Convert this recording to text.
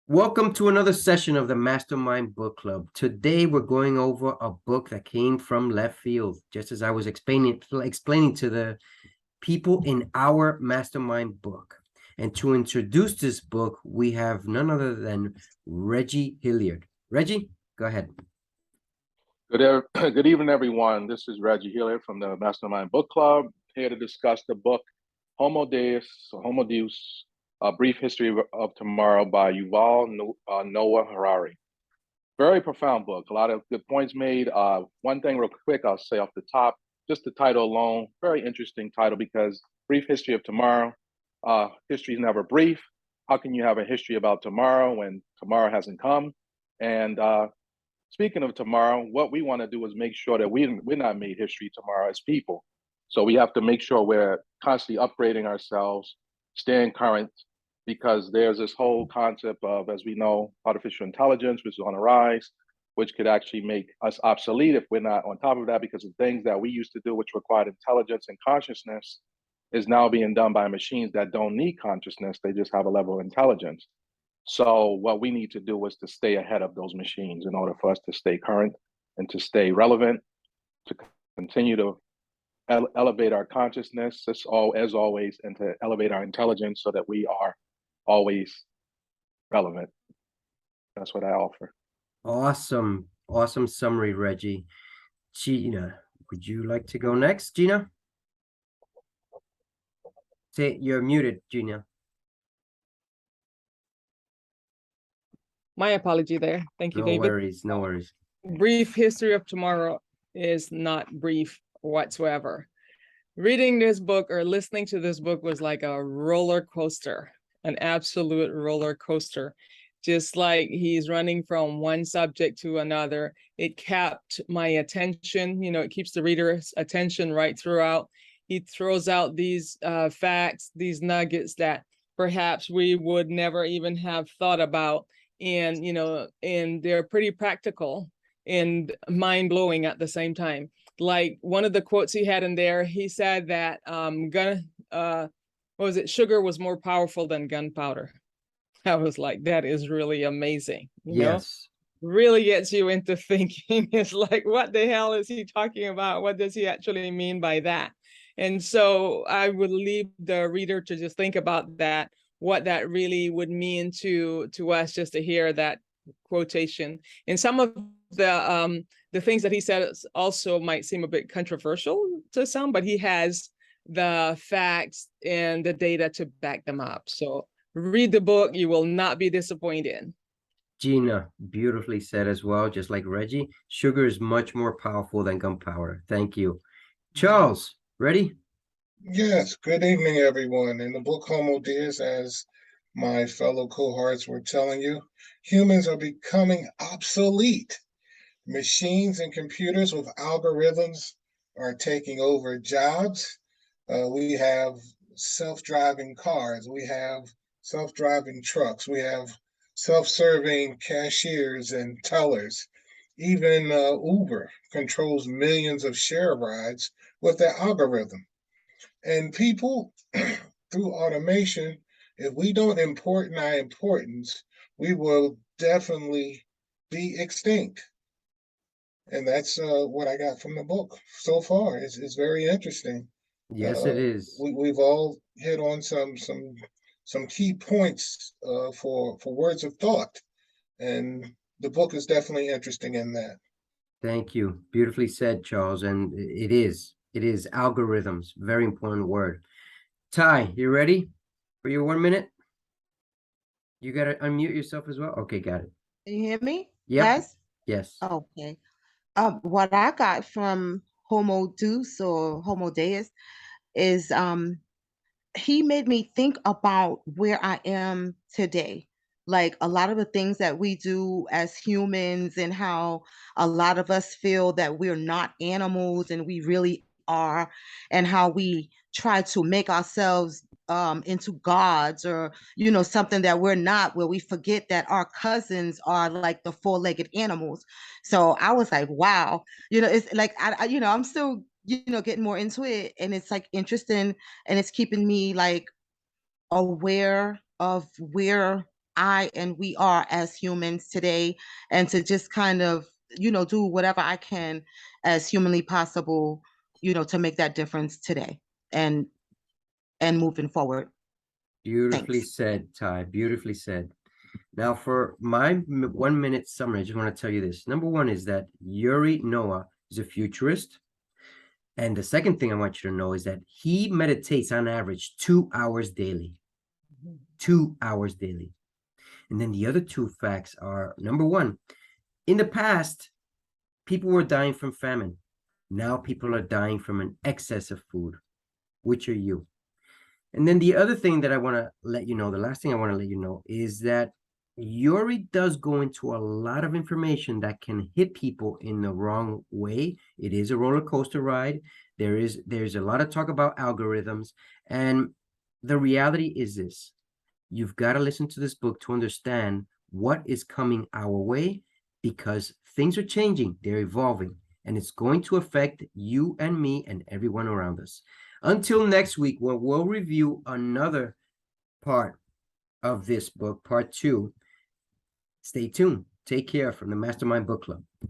Welcome to another session of the Mastermind Book Club. Today we're going over a book that came from left field, just as I was explaining to the people in our Mastermind book. And to introduce this book, we have none other than Reggie Hilliard. Reggie, go ahead. Good evening, everyone. This is Reggie Hilliard from the Mastermind Book Club, here to discuss the book Homo Deus, A Brief History of Tomorrow by Yoval Noah Harari. Very profound book. A lot of good points made. One thing real quick, I'll say off the top, just the title alone, very interesting title because Brief History of Tomorrow, history is never brief. How can you have a history about tomorrow when tomorrow hasn't come? And speaking of tomorrow, what we want to do is make sure that we're not made history tomorrow as people. So we have to make sure we're constantly upgrading ourselves, staying current, because there's this whole concept of, as we know, artificial intelligence, which is on the rise, which could actually make us obsolete if we're not on top of that, because the things that we used to do, which required intelligence and consciousness, is now being done by machines that don't need consciousness. They just have a level of intelligence. So what we need to do is to stay ahead of those machines in order for us to stay current and to stay relevant, to continue to elevate our consciousness, as always, and to elevate our intelligence so that we are always relevant. That's what I offer. Awesome summary, Reggie. Gina, would you like to go next, Gina? You're muted, Gina. My apology there. Thank you, David. No worries. Brief History of Tomorrow is not brief whatsoever. Reading this book or listening to this book was like a roller coaster, an absolute roller coaster. Just like he's running from one subject to another, it kept my attention. It keeps the reader's attention right throughout. He throws out these facts, these nuggets that perhaps we would never even have thought about. And, and they're pretty practical and mind-blowing at the same time. Like one of the quotes he had in there, he said that sugar was more powerful than gunpowder. I was like, that is really amazing. Yes. Really gets you into thinking. It's like, what the hell is he talking about? What does he actually mean by that? And so I would leave the reader to just think about that, what that really would mean to us, just to hear that quotation. And some of the things that he said also might seem a bit controversial to some, but he has the facts and the data to back them up. So read the book, you will not be disappointed. Gina, beautifully said as well, just like Reggie. Sugar is much more powerful than gunpowder. Thank you. Charles, ready? Yes, good evening, everyone. In the book Homo Deus, as my fellow cohorts were telling you, humans are becoming obsolete. Machines and computers with algorithms are taking over jobs. We have self-driving cars. We have self-driving trucks. We have self-serving cashiers and tellers. Even Uber controls millions of share rides with their algorithm. And people, through automation, if we don't import our importance, we will definitely be extinct. And that's what I got from the book so far. It's very interesting. Yes, it is. We've all hit on some key points for words of thought, and the book is definitely interesting in that. Thank you. Beautifully said, Charles. And it is algorithms. Very important word. Ty, you ready for your 1 minute? You got to unmute yourself as well. Okay, got it. Can you hear me? Yep. Yes. Okay. What I got from Homo Deus or Homo Deus is he made me think about where I am today. Like a lot of the things that we do as humans and how a lot of us feel that we're not animals and we really are, and how we try to make ourselves into gods or, something that we're not, where we forget that our cousins are like the four-legged animals. So I was like, wow, it's like, I'm still, getting more into it, and it's like interesting, and it's keeping me like aware of where I and we are as humans today, and to just kind of, do whatever I can as humanly possible, to make that difference today and moving forward. Beautifully Thanks. said, Ty. Beautifully said. Now, for my 1 minute summary, I just want to tell you this. Number one is that Yuri Noah is a futurist. And the second thing I want you to know is that he meditates on average 2 hours daily. 2 hours daily. And then the other two facts are, number one, in the past, people were dying from famine. Now people are dying from an excess of food. Which are you? And then the other thing that I want to let you know, the last thing I want to let you know is that Yuri does go into a lot of information that can hit people in the wrong way. It is a roller coaster ride. There's a lot of talk about algorithms, and the reality is this. You've got to listen to this book to understand what is coming our way, because things are changing, they're evolving, and it's going to affect you and me and everyone around us. Until next week, when we'll review another part of this book, part 2. Stay tuned. Take care from the Mastermind Book Club.